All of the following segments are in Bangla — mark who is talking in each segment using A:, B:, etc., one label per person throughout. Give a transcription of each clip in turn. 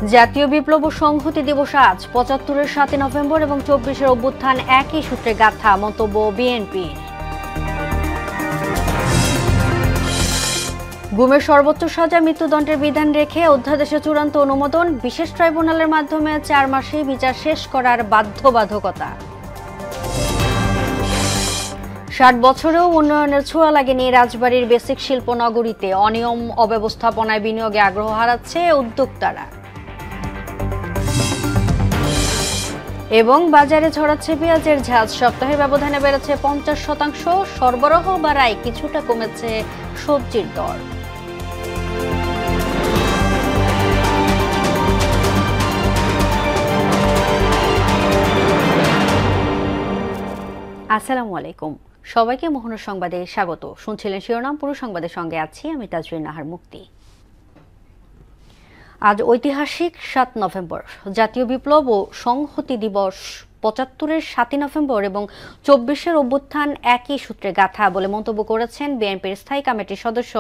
A: জাতীয় বিপ্লব ও সংহতি দিবস আজ ৭৫-এর ৭ নভেম্বর এবং ২৪-এর অভ্যুত্থান একই সূত্রে গাঁথা, মন্তব্য বিএনপির। গুমের সর্বোচ্চ সাজা মৃত্যুদণ্ডের বিধান রেখে অধ্যাদেশে চূড়ান্ত অনুমোদন, বিশেষ ট্রাইব্যুনালের মাধ্যমে ৪ মাসেই বিচার শেষ করার বাধ্যবাধকতা। ৬০ বছরেও উন্নয়নের ছোঁয়া লাগেনি রাজবাড়ীর বেসিক শিল্প নগরীতে, অনিয়ম অব্যবস্থাপনায় বিনিয়োগে আগ্রহ হারাচ্ছে উদ্যোক্তারা। এবং বাজারে ছড়াচ্ছে পেঁয়াজের ঝাঁজ, সপ্তাহের ব্যবধানে বেড়েছে ৫০%, সরবরাহ বাড়ায় কিছুটা কমেছে সবজির দর। আসসালামু আলাইকুম, সবাইকে মোহনা সংবাদে স্বাগত। শুনছিলেন শিরোনাম, পুরো সংবাদের সঙ্গে আছি আমি তাজরিন নাহার মুক্তি। আজ ঐতিহাসিক ৭ নভেম্বর, জাতীয় বিপ্লব ও সংহতি দিবস। ৭৫-এর ৭ নভেম্বর এবং ২৪-এর অভ্যুত্থান একই সূত্রে গাঁথা বলে মন্তব্য করেছেন বিএনপির স্থায়ী কমিটির সদস্য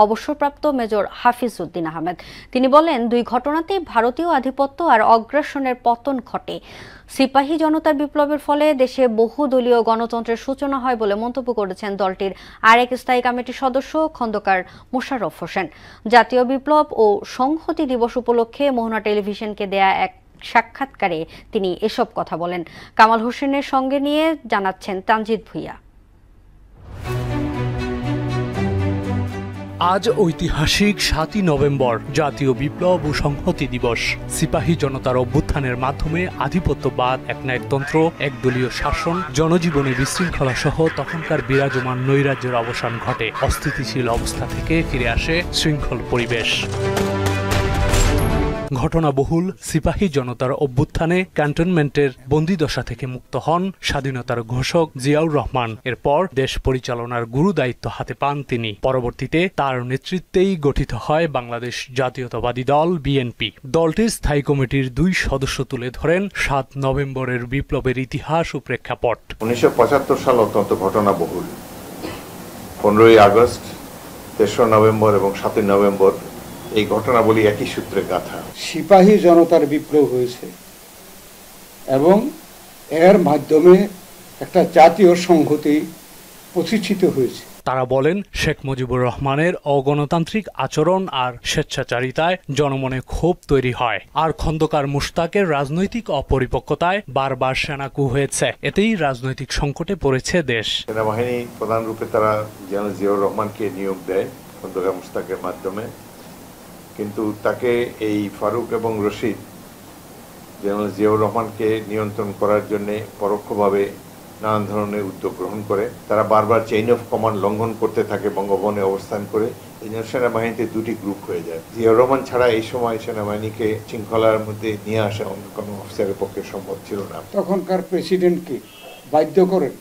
A: অবসরপ্রাপ্ত মেজর হাফিজ উদ্দিন আহমেদ। তিনি বলেন, দুই ঘটনাতেই ভারতীয় আধিপত্য আর অগ্রাসনের পতন ঘটে। সিপাহী জনতার বিপ্লবের ফলে দেশে বহুদলীয় গণতন্ত্রের সূচনা হয় বলে মন্তব্য করেছেন দলটির আরেক স্থায়ী কমিটির সদস্য খন্দকার মোশাররফ হোসেন। জাতীয় বিপ্লব ও সংহতি দিবস উপলক্ষে মোহনা টেলিভিশনকে দেয়া এক সাক্ষাৎকারে তিনি এসব কথা বলেন। কামাল হোসেনের সঙ্গে নিয়ে জানাচ্ছেন তানজিদ ভুইয়া।
B: আজ ঐতিহাসিক ৭ নভেম্বর, জাতীয় বিপ্লব ও সংহতি দিবস। সিপাহী জনতার অভ্যুত্থানের মাধ্যমে আধিপত্যবাদ, একনায়কতন্ত্র, একদলীয় শাসন, জনজীবনে বিশৃঙ্খলা সহ তখনকার বিরাজমান নৈরাজ্যের অবসান ঘটে। অস্থিতিশীল অবস্থা থেকে ফিরে আসে শৃঙ্খল পরিবেশ। ঘটনাবহুল সিপাহী জনতার অভ্যুত্থানে ক্যান্টনমেন্টের বন্দিদশা থেকে মুক্ত হন স্বাধীনতার ঘোষক জিয়াউর রহমান। এরপর দেশ পরিচালনার গুরু দায়িত্ব হাতে পান তিনি। পরবর্তীতে তার নেতৃত্বেই গঠিত হয় বাংলাদেশ জাতীয়তাবাদী দল বিএনপি। দলটির স্থায়ী কমিটির ২ সদস্য তুলে ধরেন ৭ নভেম্বরের বিপ্লবের ইতিহাস ও প্রেক্ষাপট।
C: ১৯৭৫ সাল অত্যন্ত ঘটনাবহুল। ১৫ই আগস্ট, ৩রা নভেম্বর এবং ৭ নভেম্বর এই ঘটনাবলী একই সূত্রে গাঁথা।
D: সিপাহী জনতার বিপ্লব হয়েছে এবং এর মাধ্যমে একটা জাতীয় সংহতি প্রতিষ্ঠিত হয়েছে।
B: তারা বলেন, শেখ মুজিবুর রহমানের অগণতান্ত্রিক আচরণ আর স্বেচ্ছাচারিতায় জনমনে ক্ষোভ তৈরি হয়, আর খন্দকার মুশতাকের রাজনৈতিক অপরিপক্কতায় বারবার সেনাকু হয়েছে। এতেই রাজনৈতিক সংকটে পড়েছে দেশ।
C: সেনাবাহিনী প্রধান রূপে তারা যেন জিয়াউর রহমানকে নিয়োগ দেয় খন্দকার মুশতাকের মাধ্যমে, কিন্তু তাকে এই ফারুক এবং রশিদ যেন জিয়াউর রহমানকে নিয়ন্ত্রণ করার জন্য পরোক্ষভাবে নানান ধরনের উদ্যোগ গ্রহণ করে। তারা বারবার চেইন অফ কমান্ড লঙ্ঘন করতে থাকে বঙ্গভবনে অবস্থান করে। এই জন্য সেনাবাহিনীতে 2টি গ্রুপ হয়ে যায়। জিয়াউর রহমান ছাড়া এই সময় সেনাবাহিনীকে শৃঙ্খলার মধ্যে নিয়ে আসা অন্য কোনো অফিসারের পক্ষে সম্ভব ছিল না।
D: তখনকার প্রেসিডেন্টকে বাধ্য করেন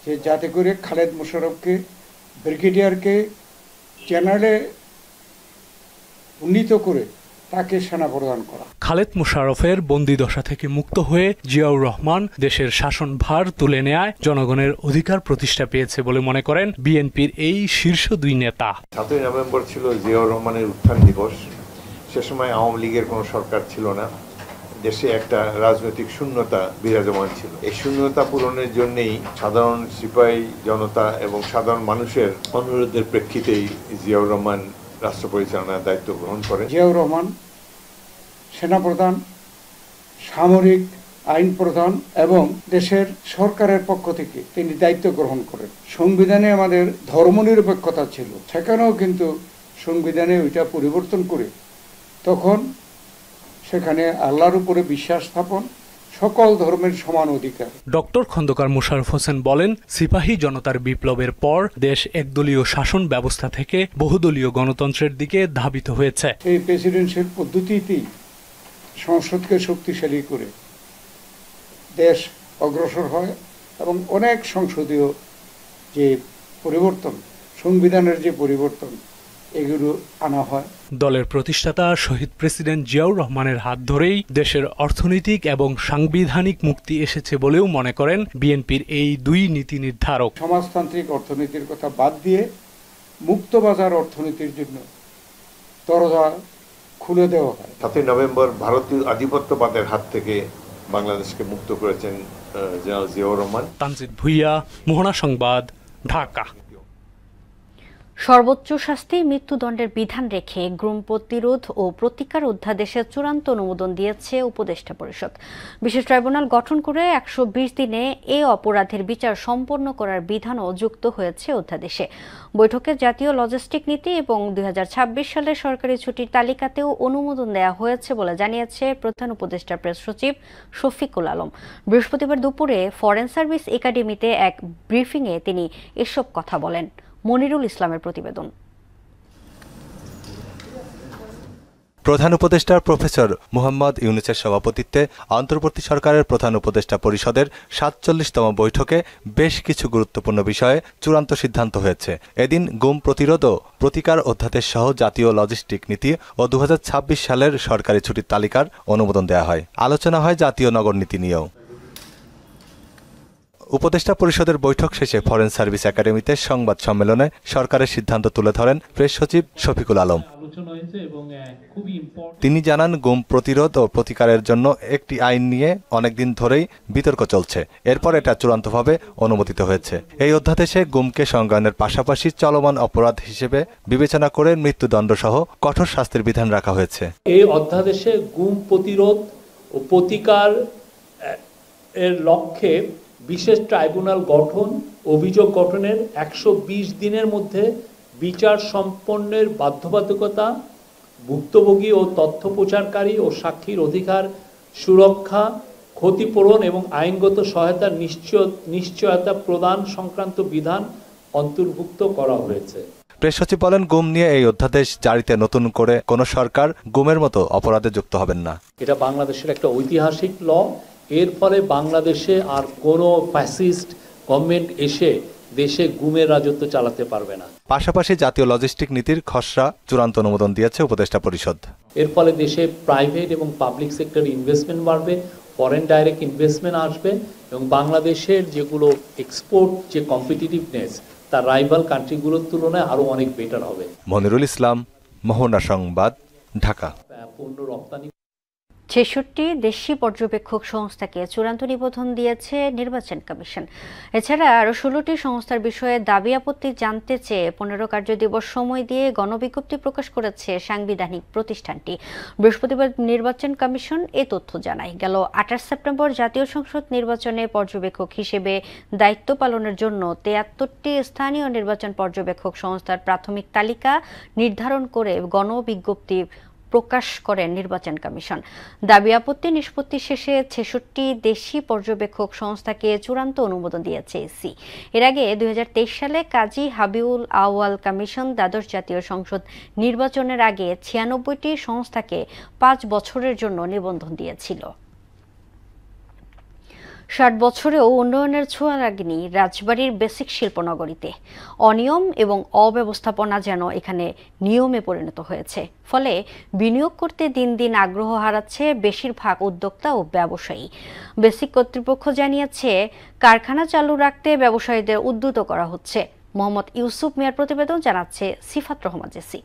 D: যে যাতে করে খালেদ মোশাররফকে, ব্রিগেডিয়ারকে জেনারেলে উন্নীত করে তাকে সেনা প্রদান করা।
B: খালেদ মোশাররফের বন্দিদশা থেকে মুক্ত হয়ে জিয়াউর রহমান দেশের শাসনভার তুলে নেয় জনগণের অধিকার প্রতিষ্ঠা পেয়েছে বলে মনে করেন বিএনপির এই শীর্ষ 2 নেতা।
C: ৭ নভেম্বর ছিল জিয়াউর রহমানের উত্থান দিবস। সে সময় আওয়ামী লীগের কোনো সরকার ছিল না, দেশে একটা রাজনৈতিক শূন্যতা বিরাজমান ছিল। এই শূন্যতা পূরণের জন্যই সাধারণ সিপাহী জনতা এবং সাধারণ মানুষের অনুরোধের প্রেক্ষিতেই জিয়াউর রহমান রাষ্ট্র পরিচালনার দায়িত্ব গ্রহণ করেন।
D: জিয়াউর রহমান সেনাপ্রধান, সামরিক আইন প্রধান এবং দেশের সরকারের পক্ষ থেকে তিনি দায়িত্ব গ্রহণ করেন। সংবিধানে আমাদের ধর্মনিরপেক্ষতা ছিল, সেখানেও কিন্তু সংবিধানে ওইটা পরিবর্তন করে তখন সেখানে আল্লাহর উপরে বিশ্বাস স্থাপন, সকল ধর্মের সমান অধিকার।
B: ডক্টর খন্দকার মোশাররফ হোসেন বলেন, সিপাহী জনতার বিপ্লবের পর দেশ একদলীয় শাসন ব্যবস্থা থেকে বহুদলীয় গণতন্ত্রের দিকে ধাবিত হয়েছে।
D: এই প্রেসিডেন্সিয়াল পদ্ধতিতেই সংসদকে শক্তিশালী করে দেশ অগ্রসর হয় এবং অনেক সংসদীয় যে পরিবর্তন, সংবিধানের যে পরিবর্তন, এগুলো আনা হয়।
B: দলের প্রতিষ্ঠাতা শহীদ প্রেসিডেন্ট জিয়াউর রহমানের হাত ধরেই দেশের অর্থনৈতিক এবং সাংবিধানিক মুক্তি এসেছে বলেও মনে করেন বিএনপির এই 2 নীতি নির্ধারক।
D: সমাজতান্ত্রিক অর্থনীতির কথা বাদ দিয়ে মুক্তবাজার অর্থনীতির জন্য দরজা খুলে দেওয়া হয়।
C: 7ই নভেম্বর ভারতীয় আধিপত্যবাদের হাত থেকে বাংলাদেশকে মুক্ত করেছেন জেনারেল জিয়াউর রহমান।
B: তানজিদ ভুইয়া, মোহনা সংবাদ, ঢাকা।
A: সর্বোচ্চ শাস্তি মৃত্যুদণ্ডের বিধান রেখে গুম প্রতিরোধ ও প্রতিকার অধ্যাদেশের চূড়ান্ত অনুমোদন দিয়েছে উপদেষ্টা পরিষদ। বিশেষ ট্রাইব্যুনাল গঠন করে 120 দিনে এ অপরাধের বিচার সম্পন্ন করার বিধানও যুক্ত হয়েছে অধ্যাদেশে। বৈঠকে জাতীয় লজিস্টিক নীতি এবং 2026 সালের সরকারি ছুটির তালিকাতেও অনুমোদন দেওয়া হয়েছে বলে জানিয়েছে প্রধান উপদেষ্টা প্রেস সচিব শফিকুল আলম। বৃহস্পতিবার দুপুরে ফরেন সার্ভিস একাডেমিতে এক ব্রিফিংয়ে তিনি এসব কথা বলেন। মনিরুল ইসলামের প্রতিবেদন।
E: প্রধান উপদেষ্টা প্রফেসর মোহাম্মদ ইউনূসের সভাপতিত্বে অন্তর্বর্তী সরকারের প্রধান উপদেষ্টা পরিষদের 47তম বৈঠকে বেশ কিছু গুরুত্বপূর্ণ বিষয়ে চূড়ান্ত সিদ্ধান্ত হয়েছে। এদিন গুম প্রতিরোধ ও প্রতিকার অধ্যাদেশ সহ জাতীয় লজিস্টিক নীতি ও 2026 সালের সরকারি ছুটির তালিকার অনুমোদন দেওয়া হয়। আলোচনা হয় জাতীয় নগর নীতি নিয়েও। উপদেষ্টা পরিষদের বৈঠক শেষে ফরেন সার্ভিস একাডেমিতে সংবাদ সম্মেলনে সরকারের সিদ্ধান্ত তুলে ধরেন প্রেস সচিব শফিকুল আলম। তিনি জানান, গুম প্রতিরোধ ও প্রতিকারের জন্য একটি আইন নিয়ে অনেকদিন ধরেই বিতর্ক চলছে। এরপর এটা চূড়ান্তভাবে অনুমোদিত হয়েছে। এই অধ্যাদেশে গুমকে সংজ্ঞানের পাশাপাশি চলমান অপরাধ হিসেবে বিবেচনা করে মৃত্যুদণ্ড সহ কঠোর শাস্তির বিধান রাখা হয়েছে।
F: এই অধ্যাদেশে গুম প্রতিরোধ ও প্রতিকার এর লক্ষ্যে বিশেষ ট্রাইব্যুনাল গঠন, অভিযোগ গঠনের 120 দিনের মধ্যে বিচার সম্পন্নের বাধ্যবাধকতা, ভুক্তভোগী ও তথ্য প্রচারকারী ও সাক্ষীর অধিকার সুরক্ষা, ক্ষতিপূরণ এবং আইনগত সহায়তার নিশ্চয়তা প্রদান সংক্রান্ত বিধান অন্তর্ভুক্ত করা হয়েছে।
E: প্রেস সচিব বলেন, গুম নিয়ে এই অধ্যাদেশ জারিতে নতুন করে কোন সরকার গুমের মতো অপরাধে যুক্ত হবেন না।
F: এটা বাংলাদেশের একটা ঐতিহাসিক ল। এর ফলে বাংলাদেশে আর কোনো ফ্যাসিস্ট গভর্নমেন্ট এসে দেশে গুমের রাজত্ব চালাতে পারবে না।
E: পাশাপাশি জাতীয় লজিস্টিক নীতির খসড়া চূড়ান্ত অনুমোদন দিয়েছে উপদেষ্টা পরিষদ।
F: এর ফলে দেশে প্রাইভেট এবং পাবলিক সেক্টর ইনভেস্টমেন্ট বাড়বে, ফরেন ডাইরেক্ট ইনভেস্টমেন্ট আসবে এবং বাংলাদেশের যেগুলো এক্সপোর্ট যে কম্পিটিটিভনেস তার রাইভাল কান্ট্রিগুলোর তুলনায় আরো অনেক বেটার হবে।
E: মনিরুল ইসলাম, মোহনা সংবাদ, ঢাকা।
F: পণ্য রপ্তানি
A: 66 দেশি পর্যবেক্ষক সংস্থাকে চূড়ান্ত নিবন্ধন দিয়েছে নির্বাচন কমিশন। এছাড়া আরও 16টি সংস্থার বিষয়ে দাবি আপত্তি জানতে চেয়ে 15 কার্যদিবস সময় দিয়ে গণবিজ্ঞপ্তি প্রকাশ করেছে সাংবিধানিক প্রতিষ্ঠানটি। বৃহস্পতিবার নির্বাচন কমিশন এ তথ্য জানায়। গেল 28 সেপ্টেম্বর জাতীয় সংসদ নির্বাচনে পর্যবেক্ষক হিসেবে দায়িত্ব পালনের জন্য 73টি স্থানীয় নির্বাচন পর্যবেক্ষক সংস্থার প্রাথমিক তালিকা নির্ধারণ করে গণবিজ্ঞপ্তি প্রকাশ করেন নির্বাচন কমিশন। দাবি আপত্তি নিষ্পত্তি শেষে 66 দেশি পর্যবেক্ষক সংস্থাকে চূড়ান্ত অনুমোদন দিয়েছে ইসি। এর আগে 2023 সালে কাজী হাবিবুল আউয়াল কমিশন দ্বাদশ জাতীয় সংসদ নির্বাচনের আগে 96টি সংস্থাকে 5 বছরের জন্য নিবন্ধন দিয়েছিল। 60 বছরেও উন্নয়নের ছোঁয়া লাগেনি রাজবাড়ীর বেসিক শিল্পনগরীতে। অনিয়ম এবং অব্যবস্থাপনা যেন এখানে নিয়মে পরিণত হয়েছে। ফলে বিনিয়োগ করতে দিন দিন আগ্রহ হারাচ্ছে বেশিরভাগ উদ্যোক্তা ও ব্যবসায়ী। বেসিক কর্তৃপক্ষ জানিয়েছে, কারখানা চালু রাখতে ব্যবসায়ীদের উদ্বুদ্ধ করা হচ্ছে। মোহাম্মদ ইউসুফ মিয়ার প্রতিবেদন, জানাচ্ছে সিফাত রহমান জেসি।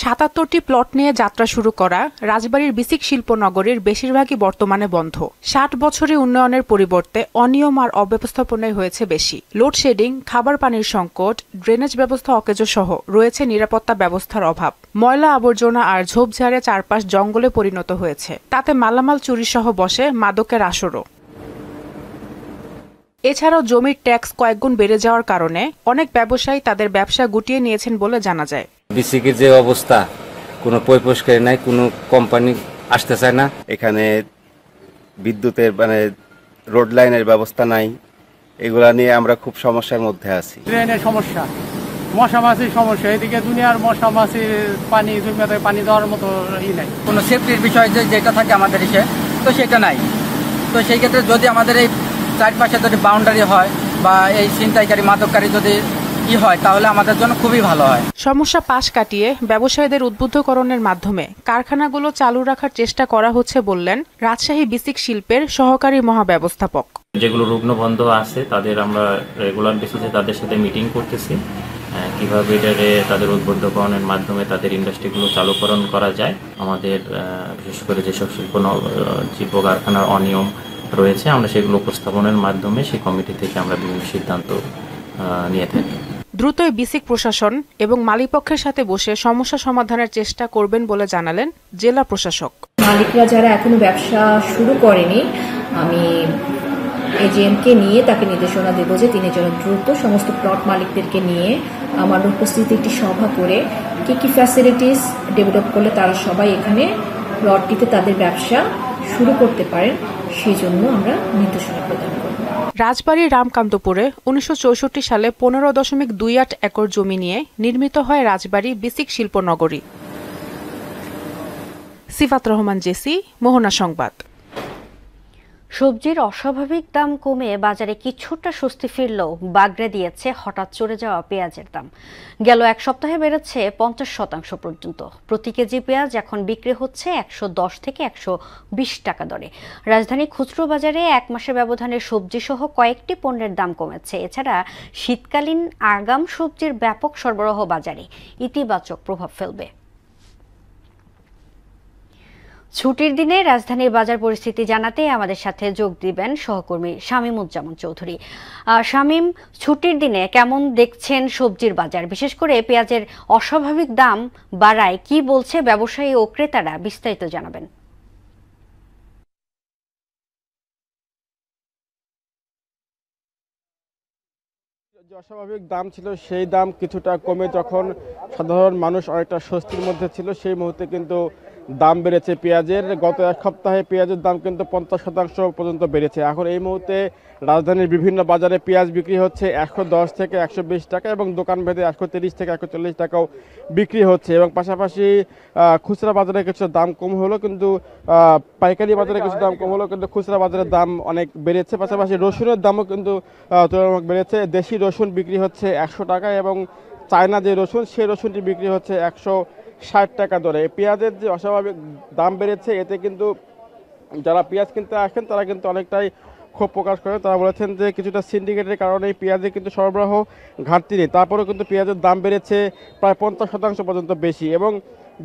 G: ৭৭টি প্লট নিয়ে যাত্রা শুরু করা রাজবাড়ীর বেসিক শিল্পনগরীর বেশিরভাগই বর্তমানে বন্ধ। 60 বছরে উন্নয়নের পরিবর্তে অনিয়ম আর অব্যবস্থাপনায় হয়েছে বেশি। লোডশেডিং, খাবার পানির সংকট, ড্রেনেজ ব্যবস্থা অকেজো সহ রয়েছে নিরাপত্তা ব্যবস্থার অভাব। ময়লা আবর্জনা আর ঝোপঝাড়ে চারপাশ জঙ্গলে পরিণত হয়েছে। তাতে মালামাল চুরি সহ বসে মাদকের আসরও। এছাড়াও জমির ট্যাক্স কয়েকগুণ বেড়ে যাওয়ার কারণে অনেক ব্যবসায়ী তাদের ব্যবসা গুটিয়ে নিয়েছেন বলে জানা যায়।
H: বিসিকের যে অবস্থা, কোনো পরিষ্কার নাই, কোনো কোম্পানি আসতে চায় না। এখানে বিদ্যুতের রোড লাইনের ব্যবস্থা নাই। এগুলা নিয়ে আমরা খুব সমস্যার মধ্যে আছি।
I: ড্রেনের সমস্যা, মশা মাছির সমস্যা, এদিকে দুনিয়ার মশা মাছির পানি জমিতে পানি দেওয়ার মতো নাই।
J: কোনো সেফটির বিষয় যেটা থাকে আমাদের এসে, তো সেটা নাই। তো সেই ক্ষেত্রে যদি আমাদের এই চারপাশে যদি বাউন্ডারি হয় বা এই ছিনতাইকারী মাদককারী যদি হয়, তাহলে আমাদের জন্য খুবই ভালো হয়।
G: সমস্যা পাশ কাটিয়ে ব্যবসায়ীদের উদ্বুদ্ধকরণের মাধ্যমে কারখানাগুলো চালু রাখার চেষ্টা করা হচ্ছে বললেন রাজশাহী বেসিক শিল্পের সহকারী মহাব্যবস্থাপক।
K: যেগুলো রুগ্ন বন্ধ আছে তাদের আমরা রেগুলার বেসিসে তাদের সাথে মিটিং করতেছি কীভাবে এটারে তাদের উদ্বুদ্ধকরণের মাধ্যমে তাদের ইন্ডাস্ট্রিগুলো চালুকরণ করা যায়। আমাদের বিশেষ করে যেসব শিল্প কারখানার অনিয়ম রয়েছে আমরা সেগুলো উপস্থাপনের মাধ্যমে সেই কমিটি থেকে আমরা বিভিন্ন সিদ্ধান্ত নিয়ে থাকি।
G: দ্রুতই বিসিক প্রশাসন এবং মালিকপক্ষের সাথে বসে সমস্যা সমাধানের চেষ্টা করবেন বলে জানালেন জেলা প্রশাসক।
L: মালিকরা যারা এখনো ব্যবসা শুরু করেনি, আমি এজিএমকে নিয়ে তাকে নির্দেশনা দেব যে তিনি যেন দ্রুত সমস্ত প্লট মালিকদেরকে নিয়ে আমার উপস্থিতিতে একটি সভা করে কি ফ্যাসিলিটিস ডেভেলপ করলে তারা সবাই এখানে প্লটটিতে তাদের ব্যবসা শুরু করতে পারেন সেই জন্য আমরা নির্দেশনা প্রদান করব।
G: রাজবাড়ীর রামকান্তপুরে 1964 সালে 15.28 একর জমি নিয়ে নির্মিত হয় রাজবাড়ী বিসিক শিল্পনগরী। সিফাত রহমান, জেসি, মোহনা সংবাদ।
A: সবজির অস্বাভাবিক দাম কমে বাজারে কিছুটা স্বস্তি ফিরলেও বাগড়ে দিয়েছে হঠাৎ চড়ে যাওয়া পেঁয়াজের দাম। গেল এক সপ্তাহে বেড়েছে 50% পর্যন্ত। প্রতি কেজি পেঁয়াজ এখন বিক্রি হচ্ছে 110 থেকে 120 টাকা দরে। রাজধানী খুচরো বাজারে এক মাসের ব্যবধানে সবজি সহ কয়েকটি পণ্যের দাম কমেছে। এছাড়া শীতকালীন আগাম সবজির ব্যাপক সরবরাহ বাজারে ইতিবাচক প্রভাব ফেলবে। ছুটির দিনে রাজধানীর বাজার পরিস্থিতি জানাতে আমাদের সাথে যোগ দিবেন সহকর্মী শামীমুজ্জামান চৌধুরী। শামীম, ছুটির দিনে কেমন দেখছেন সবজির বাজার? বিশেষ করে পেঁয়াজের অস্বাভাবিক দাম বাড়ায় কি বলছে ব্যবসায়ী ও ক্রেতারা? বিস্তারিত জানাবেন।
M: যে অস্বাভাবিক দাম ছিল সেই দাম কিছুটা কমে যখন সাধারণ মানুষ অনেকটা স্বস্তির মধ্যে ছিল সেই মুহূর্তে কিন্তু দাম বেড়েছে পেঁয়াজের। গত এক সপ্তাহে পেঁয়াজের দাম কিন্তু 50% পর্যন্ত বেড়েছে। এখন এই মুহূর্তে রাজধানীর বিভিন্ন বাজারে পেঁয়াজ বিক্রি হচ্ছে 110 থেকে 120 টাকা এবং দোকান ভেদে 130 থেকে 140 টাকাও বিক্রি হচ্ছে। এবং পাশাপাশি খুচরা বাজারে কিছু দাম কম হলো, কিন্তু পাইকারি বাজারে কিছু দাম কম হলো, কিন্তু খুচরা বাজারের দাম অনেক বেড়েছে। পাশাপাশি রসুনের দামও কিন্তু তুলনামূলক বেড়েছে। দেশি রসুন বিক্রি হচ্ছে 100 টাকা এবং চায়না যে রসুন সেই রসুনটি বিক্রি হচ্ছে 160 টাকা দরে। পেঁয়াজের যে অস্বাভাবিক দাম বেড়েছে এতে কিন্তু যারা পেঁয়াজ কিনতে আসেন তারা কিন্তু অনেকটাই ক্ষোভ প্রকাশ করে। তারা বলেছেন যে কিছুটা সিন্ডিকেটের কারণে পেঁয়াজের কিন্তু সরবরাহ ঘাটতি নেই, তারপরেও কিন্তু পেঁয়াজের দাম বেড়েছে প্রায় 50% পর্যন্ত বেশি। এবং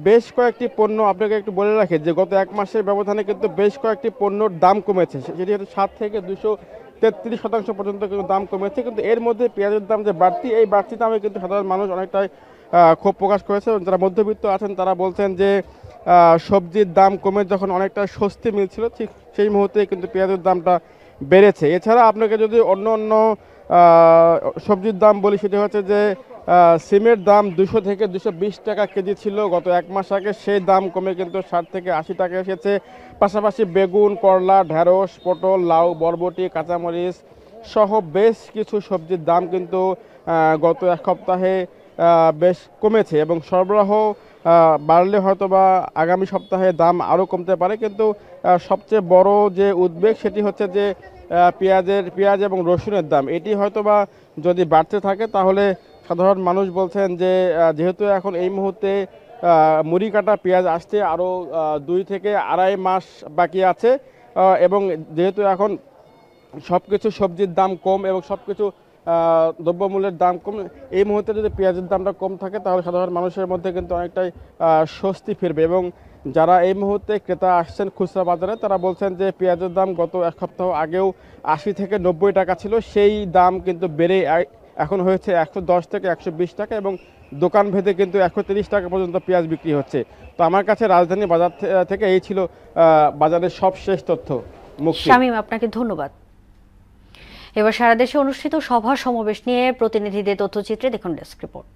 M: বেশ কয়েকটি পণ্য আপনাকে একটু বলে রাখি যে গত এক মাসের ব্যবধানে কিন্তু বেশ কয়েকটি পণ্যর দাম কমেছে, সেটি হচ্ছে 7 থেকে 233% পর্যন্ত কিন্তু দাম কমেছে। কিন্তু এর মধ্যে পেঁয়াজের দাম যে বাড়তি, এই বাড়তি দামে কিন্তু সাধারণ মানুষ অনেকটাই ক্ষোভ প্রকাশ করেছে। যারা মধ্যবিত্ত আছেন তারা বলছেন যে সবজির দাম কমে যখন অনেকটা স্বস্তি মিলছিল ঠিক সেই মুহূর্তে কিন্তু পেঁয়াজের দামটা বেড়েছে। এছাড়া আপনাকে যদি অন্য সবজির দাম বলি সেটি হচ্ছে যে সিমের দাম 200 থেকে 220 টাকা কেজি ছিল গত এক মাস আগে, সেই দাম কমে কিন্তু 60 থেকে 80 টাকা এসেছে। পাশাপাশি বেগুন, করলা, ঢেঁড়স, পটল, লাউ, বরবটি, কাঁচামরিচ সহ বেশ কিছু সবজির দাম কিন্তু গত এক সপ্তাহে বেশ কমেছে এবং সরবরাহ বাড়লে হয়তো বা আগামী সপ্তাহে দাম আরও কমতে পারে। কিন্তু সবচেয়ে বড় যে উদ্বেগ সেটি হচ্ছে যে পেঁয়াজ এবং রসুনের দাম, এটি হয়তো বা যদি বাড়তে থাকে তাহলে সাধারণ মানুষ বলছেন যে যেহেতু এখন এই মুহূর্তে মুড়ি কাটা পেঁয়াজ আসতে আরও 2 থেকে আড়াই মাস বাকি আছে এবং যেহেতু এখন সব কিছু সবজির দাম কম এবং সব কিছু দ্রব্যমূল্যের দাম কম, এই মুহূর্তে যদি পেঁয়াজের দামটা কম থাকে তাহলে সাধারণ মানুষের মধ্যে কিন্তু অনেকটাই স্বস্তি ফিরবে। এবং যারা এই মুহূর্তে ক্রেতা আসছেন খুচরা বাজারে তারা বলছেন যে পেঁয়াজের দাম গত এক সপ্তাহ আগেও 80 থেকে 90 টাকা ছিল, সেই দাম কিন্তু বেড়ে এখন হয়েছে 110 থেকে 120 টাকা এবং দোকান ভেদে কিন্তু 130 টাকা পর্যন্ত পেঁয়াজ বিক্রি হচ্ছে। তো আমার কাছে রাজধানী বাজার থেকে এই ছিল বাজারের সবশেষ তথ্য।
A: শামীম, আপনাকে ধন্যবাদ। এবার সারা দেশে অনুষ্ঠিত সভা সমাবেশ নিয়ে প্রতিনিধিদের তথ্যচিত্রে দেখুন ডেস্ক রিপোর্ট।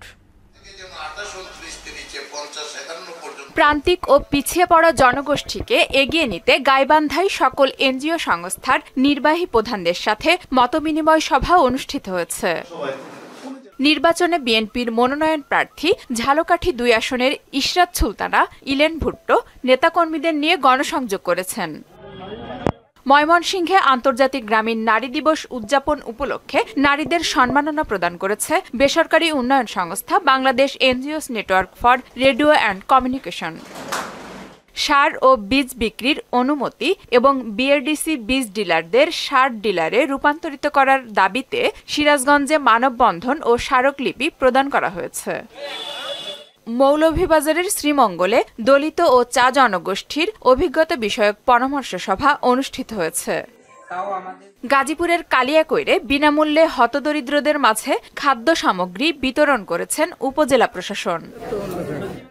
N: প্রান্তিক ও পিছিয়ে পড়া জনগোষ্ঠীকে এগিয়ে নিতে গাইবান্ধায় সকল এনজিও সংস্থার নির্বাহী প্রধানদের সাথে মতবিনিময় সভা অনুষ্ঠিত হয়েছে। নির্বাচনে বিএনপির মনোনয়ন প্রার্থী ঝালকাঠি 2 আসনের ইশরাত সুলতানা ইলেন ভুট্টো নেতাকর্মীদের নিয়ে গণসংযোগ করেছেন। ময়মনসিংহে আন্তর্জাতিক গ্রামীণ নারী দিবস উদযাপন উপলক্ষে নারীদের সম্মাননা প্রদান করেছে বেসরকারি উন্নয়ন সংস্থা Bangladesh NGOs network for radio and communication. সার ও বীজ বিক্রির অনুমতি এবং বিএডিসি বীজ ডিলারদের সার ডিলারে রূপান্তরিত করার দাবিতে সিরাজগঞ্জে মানববন্ধন ও স্মারকলিপি প্রদান করা হয়েছে। মৌলভীবাজারের শ্রীমঙ্গলে দলিত ও চা জনগোষ্ঠীর অভিজ্ঞতা বিষয়ক পরামর্শ সভা অনুষ্ঠিত হয়েছে। গাজীপুরের কালিয়াকৈরে বিনামূল্যে হতদরিদ্রদের মাঝে খাদ্য সামগ্রী বিতরণ করেছেন উপজেলা প্রশাসন।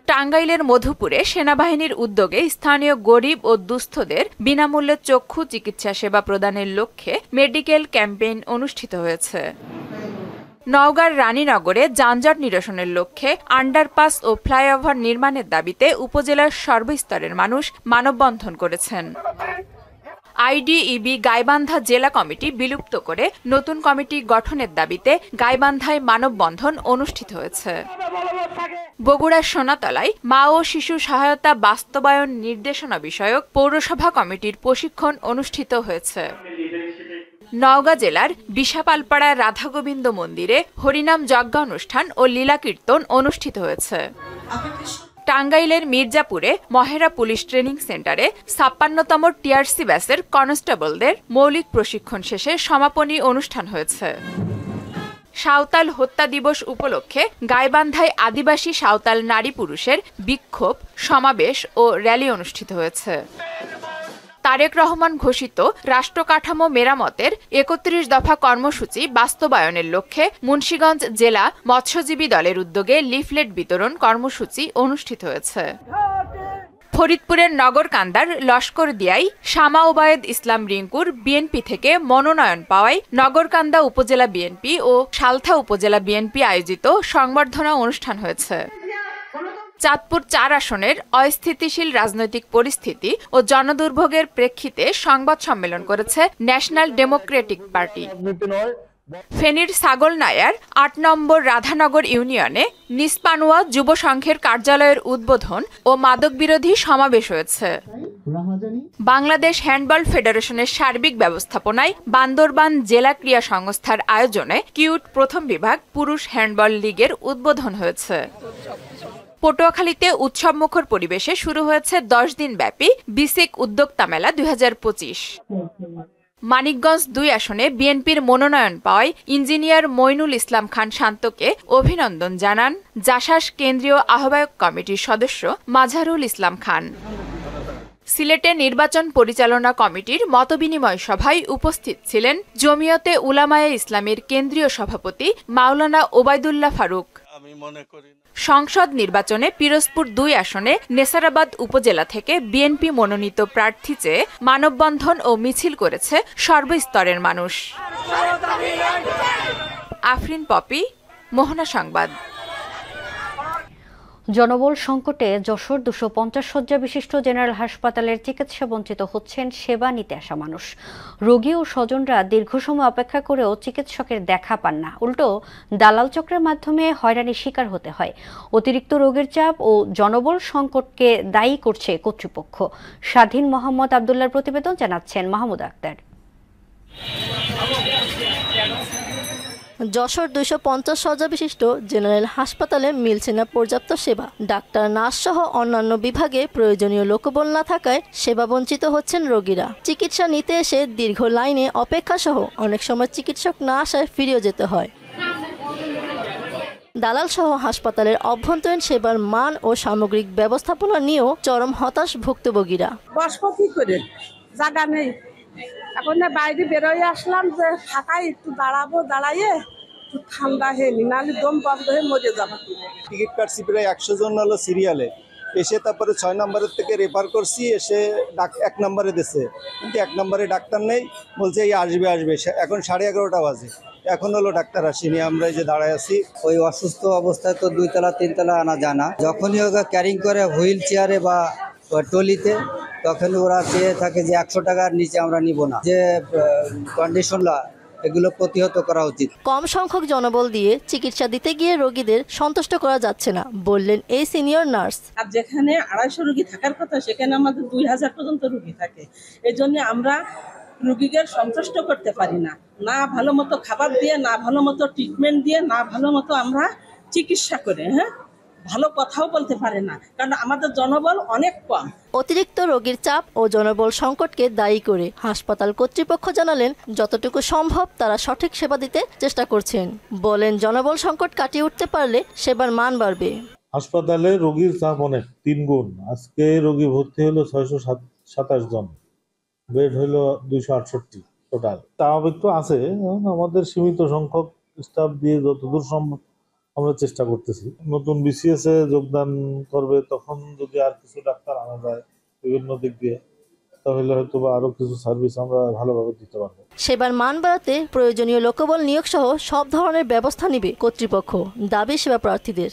N: টাঙ্গাইলের মধুপুরে সেনাবাহিনীর উদ্যোগে স্থানীয় গরিব ও দুস্থদের বিনামূল্যে চক্ষু চিকিৎসা সেবা প্রদানের লক্ষ্যে মেডিকেল ক্যাম্পেইন অনুষ্ঠিত হয়েছে। নওগাঁর রানীনগরে যানজট নিরসনের লক্ষ্যে আন্ডারপাস ও ফ্লাইওভার নির্মাণের দাবিতে উপজেলার সর্বস্তরের মানুষ মানববন্ধন করেছেন। আইডিইবি গাইবান্ধা জেলা কমিটি বিলুপ্ত করে নতুন কমিটি গঠনের দাবিতে গাইবান্ধায় মানববন্ধন অনুষ্ঠিত হয়েছে। বগুড়ার সোনাতলায় মা ও শিশু সহায়তা বাস্তবায়ন নির্দেশনা বিষয়ক পৌরসভা কমিটির প্রশিক্ষণ অনুষ্ঠিত হয়েছে। নওগাঁ জেলার বিশাপালপাড়া রাধাগোবিন্দ মন্দিরে হরিনাম যজ্ঞানুষ্ঠান ও লীলা কীর্তন অনুষ্ঠিত হয়েছে। টাঙ্গাইলের মির্জাপুরে মহেরা পুলিশ ট্রেনিং সেন্টারে ৫৬তম টিআরসি ব্যাচের কনস্টেবলদের মৌলিক প্রশিক্ষণ শেষে সমাপনী অনুষ্ঠান হয়েছে। সাঁওতাল হত্যা দিবস উপলক্ষে গাইবান্ধায় আদিবাসী সাঁওতাল নারী পুরুষের বিক্ষোভ, সমাবেশ ও র্যালি অনুষ্ঠিত হয়েছে। তারেক রহমান ঘোষিত রাষ্ট্র কাঠামো মেরামতের ৩১ দফা কর্মসূচি বাস্তবায়নের লক্ষ্যে মুন্সিগঞ্জ জেলা মৎস্যজীবী দলের উদ্যোগে লিফলেট বিতরণ কর্মসূচি অনুষ্ঠিত হয়েছে। ফরিদপুরের নগরকান্দার লস্করদিয়ায় শামা ওবায়েদ ইসলাম রিঙ্কুর বিএনপি থেকে মনোনয়ন পাওয়ায় নগরকান্দা উপজেলা বিএনপি ও সালথা উপজেলা বিএনপি আয়োজিত সংবর্ধনা অনুষ্ঠান হয়েছে। চাঁদপুর ৪ আসনের অস্থিতিশীল রাজনৈতিক পরিস্থিতি ও জনদুর্ভোগের প্রেক্ষিতে সংবাদ সম্মেলন করেছে ন্যাশনাল ডেমোক্রেটিক পার্টি। ফেনীর ছাগলনাইয়ার ৮ নম্বর রাধানগর ইউনিয়নে নিসপানুয়া যুব সংঘের কার্যালয়ের উদ্বোধন ও মাদক বিরোধী সমাবেশ হয়েছে। বাংলাদেশ হ্যান্ডবল ফেডারেশনের সার্বিক ব্যবস্থাপনায় বান্দরবান জেলা ক্রীড়া সংস্থার আয়োজনে কিউট প্রথম বিভাগ পুরুষ হ্যান্ডবল লীগের উদ্বোধন হয়েছে। পটুয়াখালীতে উৎসবমুখর পরিবেশে শুরু হয়েছে ১০ দিন ব্যাপী বিসিক উদ্যোক্তা মেলা ২০২৫। মানিকগঞ্জ ২ আসনে বিএনপির মনোনয়ন পাওয়ায় ইঞ্জিনিয়ার মইনুল ইসলাম খান শান্তকে অভিনন্দন জানান জাসাস কেন্দ্রীয় আহ্বায়ক কমিটির সদস্য মাঝারুল ইসলাম খান। সিলেটে নির্বাচন পরিচালনা কমিটির মতবিনিময় সভায় উপস্থিত ছিলেন জমিয়তে উলামায়ে ইসলামের কেন্দ্রীয় সভাপতি মাওলানা ওবায়দুল্লাহ ফারুক। সংসদ নির্বাচনে পিরোজপুর ২ আসনে নেসারাবাদ উপজেলা থেকে বিএনপি মনোনীত প্রার্থী চেয়ে মানববন্ধন ও মিছিল করেছে সর্বস্তরের মানুষ। আফরিন পপি, মোহনা সংবাদ।
A: জনবল সংকটে যশোর ২৫০ শয্যা বিশিষ্ট জেনারেল হাসপাতালের চিকিৎসা বঞ্চিত হচ্ছেন সেবা নিতে আসা মানুষ। রোগী ও স্বজনরা দীর্ঘ সময় অপেক্ষা করেও চিকিৎসকের দেখা পান না, উল্টো দালাল চক্রের মাধ্যমে হয়রানির শিকার হতে হয়। অতিরিক্ত রোগের চাপ ও জনবল সংকটকে দায়ী করছে কর্তৃপক্ষ। স্বাধীন মোহাম্মদ আবদুল্লাহর প্রতিবেদন, জানাচ্ছেন মাহমুদ আক্তার।
O: যশোর ২৫০ শয্যা বিশিষ্ট জেনারেল হাসপাতালে মিলছে না পর্যাপ্ত সেবা। ডাক্তার, নার্স সহ অন্যান্য বিভাগে প্রয়োজনীয় লোকবল না থাকায় সেবা বঞ্চিত হচ্ছেন রোগীরা। চিকিৎসা নিতে এসে দীর্ঘ লাইনে অপেক্ষা সহ অনেক সময় চিকিৎসক না আসায় ফিরেও যেতে হয়। দালাল সহ হাসপাতালের অভ্যন্তরীণ সেবার মান ও সামগ্রিক ব্যবস্থাপনা নিয়েও চরম হতাশ ভুক্তভোগীরা।
P: জায়গা নেই, এখন বাইরে বেরোয় আসলাম যে ফাঁকায় একটু দাঁড়াবো, দাঁড়াইয়ে একটু ঠান্ডা হয়ে নি, নাহলে দম বন্ধ হয়ে মরে যাবো।
Q: টিকিট কাটছি প্রায় ১০০ জন হলো সিরিয়ালে, এসে তারপরে ৬ নম্বরের থেকে রেফার করছি, এসে ১ নম্বরে দিচ্ছে, কিন্তু ১ নম্বরে ডাক্তার নেই, বলছে এই আসবে। এখন 11:30 বাজে, এখন হলো ডাক্তার আসেনি, আমরা এই যে দাঁড়ায় আছি।
R: ওই অসুস্থ অবস্থায় তো 2 তলা 3 তলা আনা যায় না, যখনই ওকে ক্যারিং করে হুইল চেয়ারে বা ট্রলিতে, তখন ওরা চেয়ে থাকে যে ১০০ টাকার নিচে আমরা নিব না। যে কন্ডিশনটা এগুলো প্রতিহত করা উচিত।
O: কম সংখ্যক জনবল দিয়ে চিকিৎসা দিতে গিয়ে রোগীদের সন্তুষ্ট করা যাচ্ছে না, বললেন এই সিনিয়র নার্স।
P: আর যেখানে 250 রোগী থাকার কথা সেখানে আমাদের 2000 পর্যন্ত রোগী থাকে। এই জন্য আমরা রোগীদের সন্তুষ্ট করতে পারি না, না ভালো মতো খাবার দিয়ে, না ভালো মতো ট্রিটমেন্ট দিয়ে, না ভালো মতো আমরা চিকিৎসা করে।
S: ভালো কথাও বলতে পারে না, কারণ আমাদের জনবল অনেক কম।
O: অতিরিক্ত রোগীর চাপ ও জনবল সংকটকে দায়ী করে হাসপাতাল কর্তৃপক্ষ জানালেন যতটুকু সম্ভব তারা সঠিক সেবা দিতে চেষ্টা করছেন। বলেন জনবল সংকট কাটিয়ে উঠতে পারলে সেবার মান বাড়বে।
T: হাসপাতালে রোগীর চাপ অনেক 3 গুণ। আজকে রোগী ভর্তি হলো 627 জন, বেড হলো 268 টোটাল। চাপ একটু আছে, আমাদের সীমিত সংখ্যক স্টাফ দিয়ে যতদূর সম্ভব আমরা চেষ্টা করতেছি। নতুন বিসিএস এ যোগদান করবে, তখন যদি আর কিছু ডাক্তার আনা যায় বিভিন্ন দিক দিয়ে, তাহলে হয়তো বা আরো কিছু সার্ভিস আমরা ভালোভাবে দিতে পারবো।
O: সেবার মান বাড়াতে প্রয়োজনীয় লোকবল নিয়োগ সহ সব ধরনের ব্যবস্থা নেবে কর্তৃপক্ষ, দাবি সেবা প্রার্থীদের।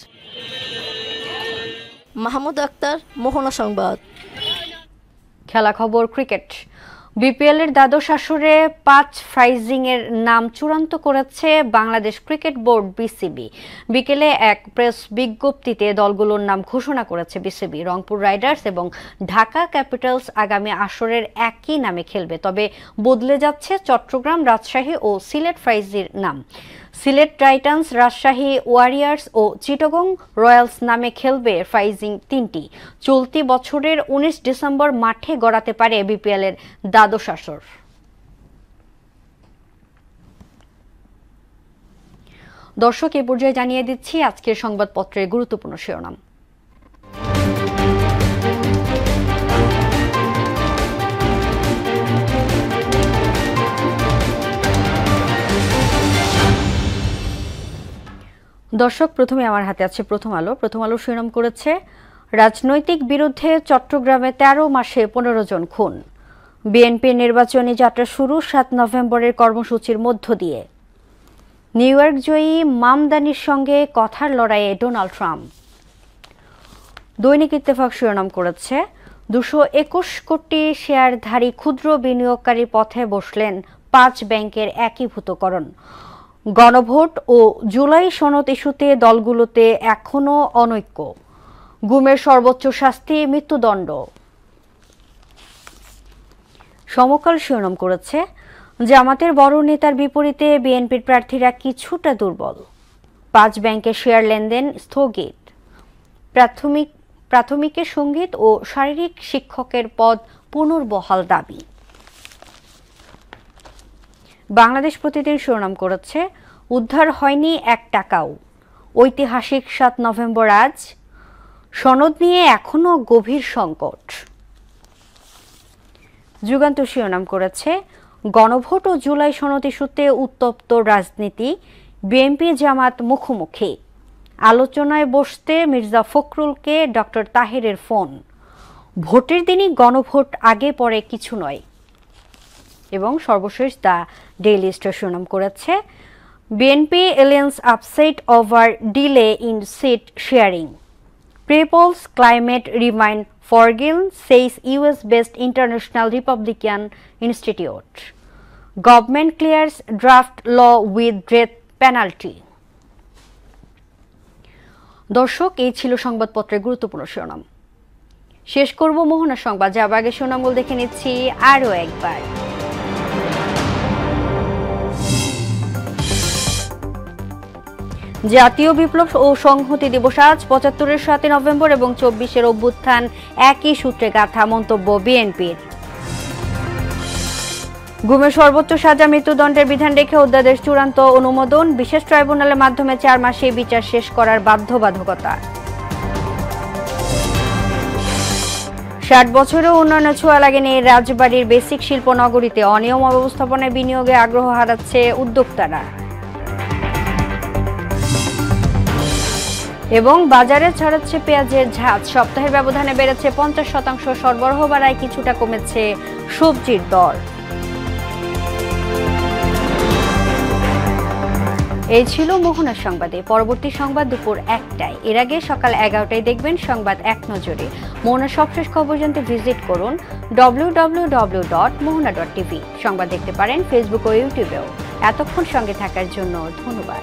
O: মাহমুদ আক্তার, মোহনা সংবাদ।
A: খেলা খবর ক্রিকেট। বিপিএল এর দ্বাদশ আসরে 5 ফ্রাইজিং এর নাম চূড়ান্ত করেছে বাংলাদেশ ক্রিকেট বোর্ড বিসিবি। বিকেলে এক প্রেস বিজ্ঞপ্তিতে দলগুলোর নাম ঘোষণা করেছে বিসিবি। রংপুর রাইডার্স এবং ঢাকা ক্যাপিটালস আগামী আসরের একই নামে খেলবে, তবে বদলে যাচ্ছে চট্টগ্রাম, রাজশাহী ও সিলেট ফ্রাইজির নাম। সিলেট টাইটান্স, রাজশাহী ওয়ারিয়ার্স ও চিটাগং রয়্যালস নামে খেলবে ফ্রাইজিং 3টি। চলতি বছরের 19 ডিসেম্বর মাঠে গড়াতে পারে বিপিএল এর দ্বাদশ আসর। দর্শক, এ পর্যায়ে জানিয়ে দিচ্ছি আজকের সংবাদপত্রের গুরুত্বপূর্ণ শিরোনাম। দর্শক, প্রথমে আমার হাতে আছে প্রথম আলো। প্রথম আলো শিরোনাম করেছে রাজনৈতিক বিরুদ্ধে চট্টগ্রামে 13 মাসে 15 জন খুন। বিএনপির নির্বাচনী যাত্রা শুরু 7 নভেম্বরের কর্মসূচির মধ্য দিয়ে। নিউ ইয়র্ক জয়ী মামদানির সঙ্গে কথার লড়াইয়ে ডোনাল্ড ট্রাম্প। দৈনিক ইত্তেফাক শিরোনাম করেছে 221 কোটি শেয়ারধারী ক্ষুদ্র বিনিয়োগকারী পথে বসলেন 5 ব্যাংকের একীভূতকরণ। গণভোট ও জুলাই সনদ ইস্যুতে দলগুলোতে এখনো অনৈক্য। গুমের সর্বোচ্চ শাস্তি মৃত্যুদণ্ড। সমকাল শিরোনাম করেছে জামাতের বড় নেতার বিপরীতে বিএনপির প্রার্থীরা কিছুটা দুর্বল। 5 ব্যাংকের শেয়ার লেনদেন স্থগিত। প্রাথমিকের সঙ্গীত ও শারীরিক শিক্ষকের পদ পুনর্বহাল দাবি। বাংলাদেশ প্রতিদিন শিরোনাম করেছে উদ্ধার হয়নি 1 টাকাও। ঐতিহাসিক 7 নভেম্বর আজ, সনদ নিয়ে এখনো গভীর সংকট। যুগান্তর শিরোনাম করেছে গণভোট ও জুলাই সনদ ইস্যুতে উত্তপ্ত রাজনীতি, বিএনপি জামাত মুখোমুখি। আলোচনায় বসতে মির্জা ফখরুলকে ডক্টর তাহেরের ফোন। ভোটের দিনই গণভোট, আগে পরে কিছু নয়। এবং সর্বশেষ দ্য ডেইলি স্টার শিরোনাম করেছে BNP alliance upset over delay in seat sharing. Prepolls climate remained fragile, says US based International Republican Institute. Government clears draft law with death penalty. দর্শক, এই ছিল সংবাদপত্রের গুরুত্বপূর্ণ শিরোনাম। শেষ করব মোহনা সংবাদ, যাবার আগে শিরোনামগুলো দেখে নিচ্ছি আরও একবার। জাতীয় বিপ্লব ও সংহতি দিবস আজ। 75-এর 7 নভেম্বর এবং 24-এর অভ্যুত্থান একই সূত্রে গাঁথা, মন্তব্য বিএনপির। গুমের সর্বোচ্চ সাজা মৃত্যুদণ্ডের বিধান রেখে অধ্যাদেশ চূড়ান্ত অনুমোদন। বিশেষ ট্রাইব্যুনালের মাধ্যমে 4 মাসে বিচার শেষ করার বাধ্যবাধকতা। 60 বছরেও উন্নয়নের ছোঁয়া লাগেনি রাজবাড়ীর বেসিক শিল্প নগরীতে। অনিয়ম অব্যবস্থাপনায় বিনিয়োগে আগ্রহ হারাচ্ছে উদ্যোক্তারা। এবং বাজারে ছড়াচ্ছে পেঁয়াজের ঝাঁজ। সপ্তাহের ব্যবধানে বেড়েছে 50%। সরবরাহ বাড়ায় কিছুটা কমেছে সবজির দর। এই ছিল মোহনার সংবাদে। পরবর্তী সংবাদ দুপুর 1টায়। এর আগে সকাল 11টায় দেখবেন সংবাদ এক নজরে। মোহনার সবশেষ খবর জানতে ভিজিট করুন www.mohana.tv। সংবাদ দেখতে পারেন ফেসবুক ও ইউটিউবেও। এতক্ষণ সঙ্গে থাকার জন্য ধন্যবাদ।